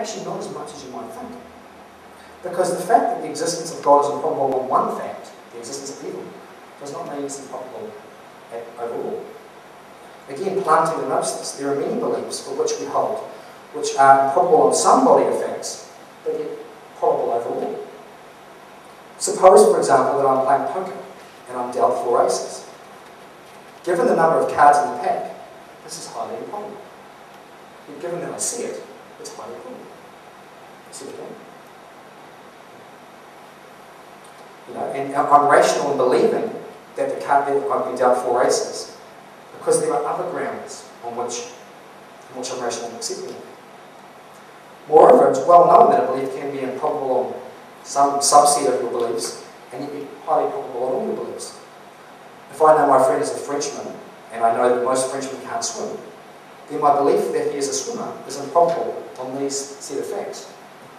actually not as much as you might think. Because the fact that the existence of God is improbable on one fact, the existence of evil, does not mean it's improbable overall. Again, planting the notice this, there are many beliefs for which we hold, which are improbable on some body of facts, but yet probable overall. Suppose, for example, that I'm playing poker and I'm dealt 4 aces. Given the number of cards in the pack, this is highly improbable. But given that I see it, it's highly probable. See the point? You know, and I'm rational in believing that I've been dealt 4 aces because there are other grounds on which I'm rational in accepting it. Moreover, it's well known that a belief can be improbable on some subset of your beliefs and yet be highly probable on all your beliefs. If I know my friend is a Frenchman and I know that most Frenchmen can't swim, then my belief that he is a swimmer is improbable on these set of facts.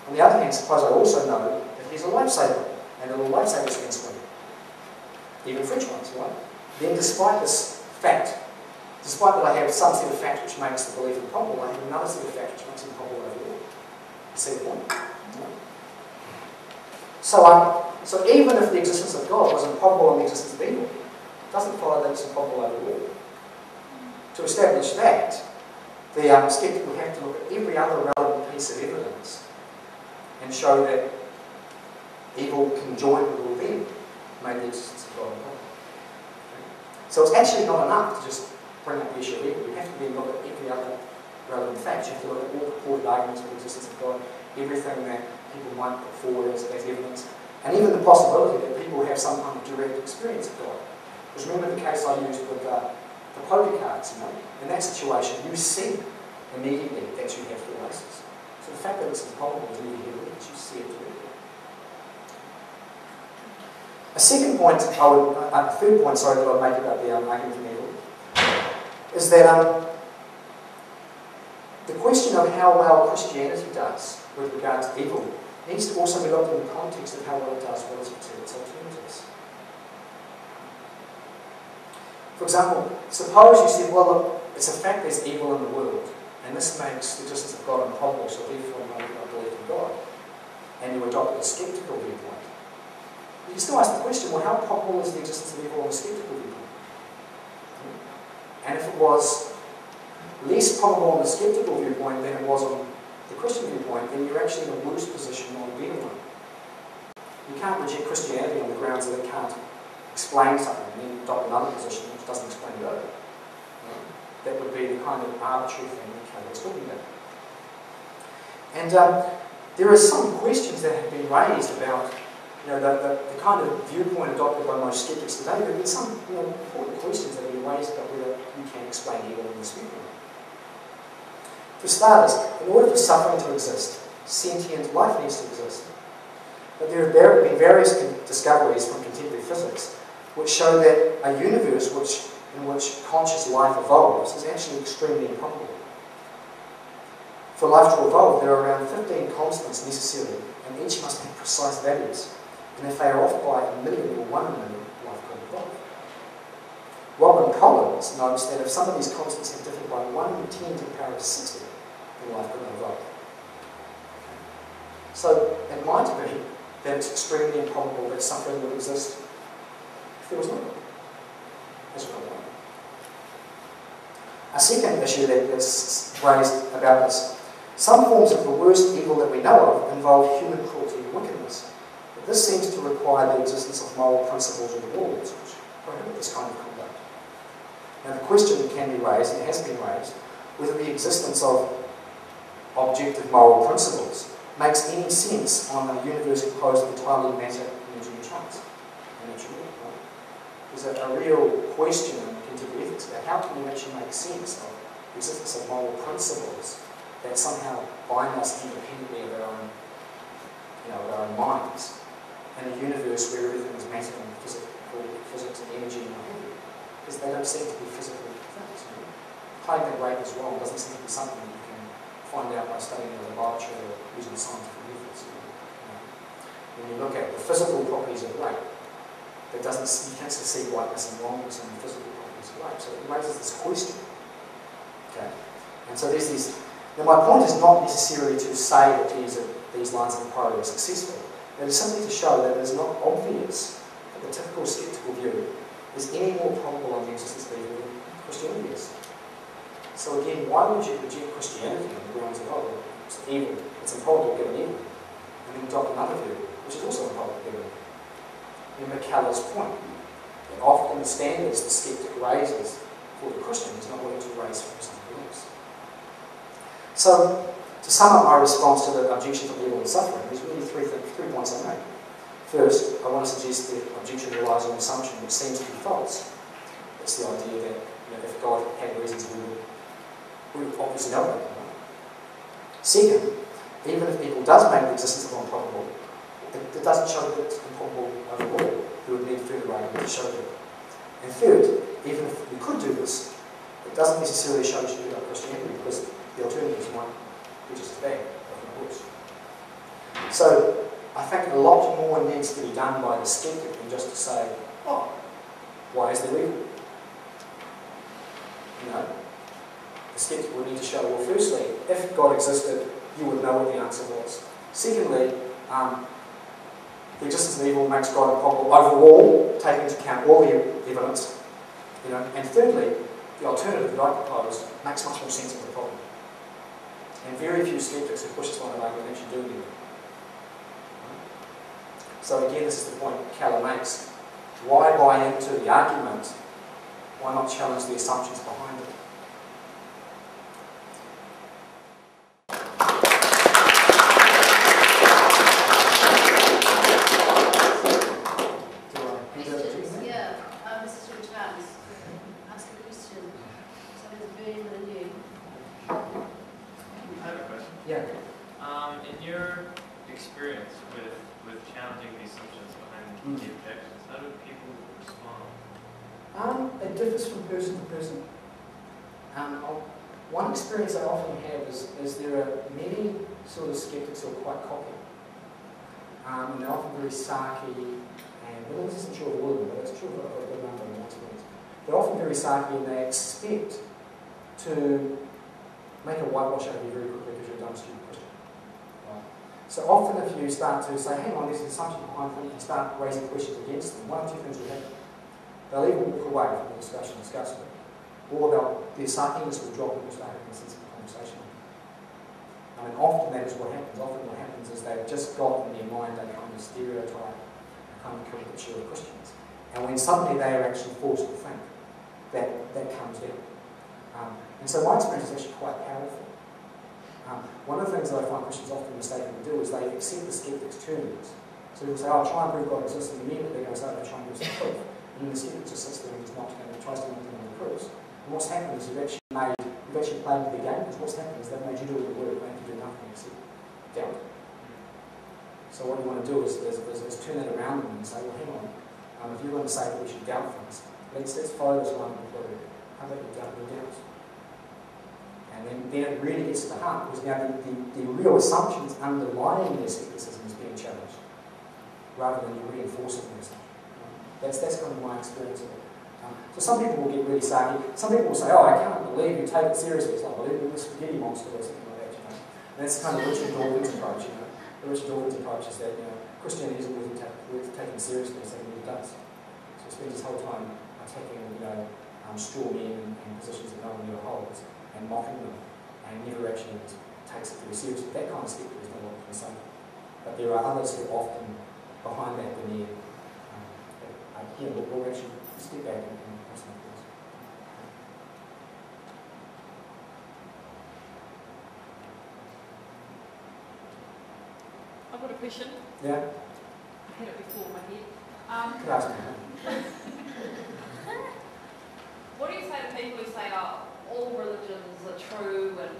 On the other hand, suppose I also know that he's a lifesaver and that all lifesavers can swim, even French ones, right? Then despite this fact, despite that I have some set of fact which makes the belief improbable, I have another set of fact which makes it improbable overall. See the point? No. So even if the existence of God was improbable on the existence of evil, it doesn't follow that it's improbable overall. To establish that, the skeptic would have to look at every other relevant piece of evidence and show that evil conjoined with all them made the existence of God improbable. So it's actually not enough to just bring up the issue of evil. You have to then look at every other relevant fact. You have to look at all the purported arguments for the existence of God, everything that people might put forward as evidence, and even the possibility that people have some kind of direct experience of God. Because remember the case I used with the poker cards, you know? In that situation, you see immediately that you have 4 aces. So the fact that it's improbable is really evidence, you see it directly. A third point, that I would make about the argument from evil is that the question of how well Christianity does with regard to evil needs to also be looked in the context of how well it does relative to its alternatives. For example, suppose you said, well, look, it's a fact there's evil in the world, and this makes the existence of God improbable, so therefore I don't believe in God. And you adopt a skeptical viewpoint. You can still ask the question, well, how probable is the existence of evil on a skeptical viewpoint? And if it was less probable on the skeptical viewpoint than it was on the Christian viewpoint, then you're actually in a worse position than a better one. You can't reject Christianity on the grounds that it can't explain something and then adopt another position which doesn't explain it over. That would be the kind of arbitrary thing that Caleb was talking about. And there are some questions that have been raised about the kind of viewpoint adopted by most skeptics today. There have been some important questions that have been raised about whether you can explain evil in this viewpoint. For starters, in order for suffering to exist, sentient life needs to exist. But there have been various discoveries from contemporary physics which show that a universe in which conscious life evolves is actually extremely improbable. For life to evolve, there are around 15 constants necessary, and each must have precise values. And if they are off by 1 million or 1 in a million, life can't evolve. Robin Collins notes that if some of these constants have differed by 1 in 10 to the power of 60, then life couldn't evolve. So it might be that it's extremely improbable that suffering would exist if there was no God. That's what I want. A second issue that's raised about this: some forms of the worst evil that we know of involve human cruelty and wickedness. But this seems to require the existence of moral principles or laws which prohibit this kind of conduct. Now the question that can be raised, and has been raised, whether the existence of objective moral principles makes any sense on a universe composed of entirely matter, energy and chance. There's a real question in contemporary ethics about how can we actually make sense of the existence of moral principles that somehow bind us independently of our own minds in a universe where everything is matter and physics and energy and what have you. Because they don't seem to be physical things. Claiming that rape is wrong doesn't seem to be something that you can find out by studying in a laboratory or using scientific methods. When you look at the physical properties of rape, you can't see rightness and wrongness in the physical properties of rape. So it raises this question. Okay? And so there's these Now my point is not necessarily to say that these lines of inquiry are successful. It is simply to show that it is not obvious that the typical sceptical view is any more probable on the existence of evil than Christianity is. So again, why would you reject Christianity on the grounds of, oh, it's evil, it's improbable given evil, and then adopt another view, which is also improbable given evil? Remember Keller's point, that often the standards the skeptic raises for the Christian is not willing to raise for something else. So, to sum up my response to the objection to evil and suffering, there's really three points I make. First, I want to suggest that objection relies on an assumption which seems to be false. It's the idea that if God had reasons, we would obviously know about them. Second, even if evil does make the existence of improbable, it doesn't show that it's improbable overall. We would need further argument to show that. And third, even if we could do this, it doesn't necessarily show we should give up Christianity, because the alternatives might be just as bad, often worse. So, I think a lot more needs to be done by the skeptic than just to say, oh, why is there evil? The skeptic would need to show, well, firstly, if God existed, you would know what the answer was. Secondly, the existence of evil makes God improbable overall, taking into account all the evidence. And thirdly, the alternative that I propose makes much more sense of the problem. And very few skeptics who push this line of argument actually do anything. So again, this is the point Keller makes. Why buy into the argument? Why not challenge the assumptions behind it? In your experience with challenging the assumptions behind the objections, how do people respond? It differs from person to person. One experience I often have is there are many sort of skeptics who are quite cocky. And they're often very sarky, and well, this isn't true of all of them, but it's true of a good number of my experience. They're often very sarky and they expect to make a whitewash over you very quickly because you're a dumb, stupid Christian. Right? So often if you start to say, hang on, there's an assumption behind it, and start raising questions against them, one of two things will happen. They'll either walk away from the discussion and discuss it, or their sarkiness will drop and we'll start having a sensible conversation. I mean, often that is what happens. Often what happens is they've just got in their mind a kind of stereotype, a kind of caricature of Christians. And when suddenly they are actually forced to think, that comes down. And so my experience is actually quite powerful. One of the things that I find Christians often mistakenly do is they accept the skeptic's terms. So they'll say, oh, try and prove God exists, and immediately they're going to say, they're trying to give some proof. And then the skeptic just sits there and is not going to try to do anything on the proofs. And what's happened is you've actually played the game, because what's happened is they've made you do all the work, made you do nothing except doubt. So what you want to do is turn that around and say, well, hang on, if you're going to say that we should doubt things, let's follow this line of inquiry. How about you doubt your doubts? And then it really gets to the heart, because now the real assumptions underlying their skepticism is being challenged, rather than you reinforcing the assumption. That's kind of my experience of it. So some people will get really sarky. Some people will say, oh, I can't believe you take it seriously. It's like, believe in this spaghetti monster or something like that, And that's kind of Richard Dawkins' approach, The Richard Dawkins' approach is that, Christianity isn't worth taking seriously, so he really does. So he spends his whole time attacking, straw men and positions that no one ever holds, and mocking them, and never actually takes it very seriously. That kind of skeptic is not what we can say. But there are others who are often behind that veneer. We'll actually step back and listen to this. I've got a question. Yeah? I had it before in my head. Could I ask me? What do you say to people who say, oh, all religions are true and